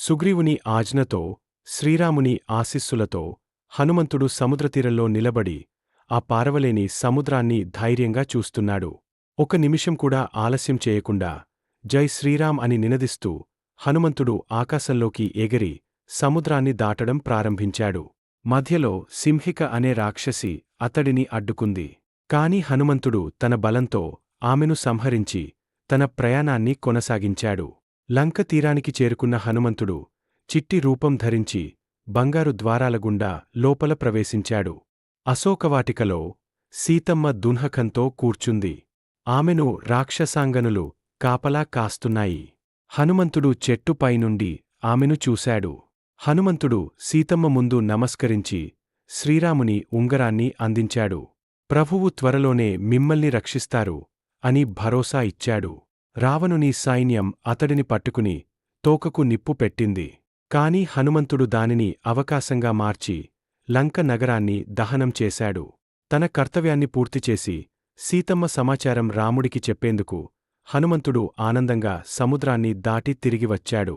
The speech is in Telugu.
సుగ్రీవుని ఆజ్ఞతో, శ్రీరాముని ఆశీస్సులతో హనుమంతుడు సముద్రతీరంలో నిలబడి ఆ పారవలేని సముద్రాన్ని ధైర్యంగా చూస్తున్నాడు. ఒక నిమిషం కూడా ఆలస్యం చేయకుండా జై శ్రీరామ్ అని నినదిస్తూ హనుమంతుడు ఆకాశంలోకి ఎగిరి సముద్రాన్ని దాటడం ప్రారంభించాడు. మధ్యలో సింహిక అనే రాక్షసి అతడిని అడ్డుకుంది. కాని హనుమంతుడు తన బలంతో ఆమెను సంహరించి తన ప్రయాణాన్ని కొనసాగించాడు. లంక తీరానికి చేరుకున్న హనుమంతుడు చిట్టి రూపం ధరించి బంగారు ద్వారాలగుండా లోపల ప్రవేశించాడు. అశోకవాటికలో సీతమ్మ దున్హకంతో కూర్చుంది. ఆమెను రాక్షసాంగనులు కాపలా కాస్తున్నాయి. హనుమంతుడు చెట్టుపైనుండి ఆమెను చూశాడు. హనుమంతుడు సీతమ్మ ముందు నమస్కరించి శ్రీరాముని ఉంగరాన్ని అందించాడు. ప్రభువు త్వరలోనే మిమ్మల్ని రక్షిస్తారు అని భరోసా ఇచ్చాడు. రావణుని సైన్యం అతడిని పట్టుకుని తోకకు నిప్పు పెట్టింది. కాని హనుమంతుడు దానిని అవకాశంగా మార్చి లంక నగరాన్ని దహనం చేశాడు. తన కర్తవ్యాన్ని పూర్తిచేసి సీతమ్మ సమాచారం రాముడికి చెప్పేందుకు హనుమంతుడు ఆనందంగా సముద్రాన్ని దాటి తిరిగి వచ్చాడు.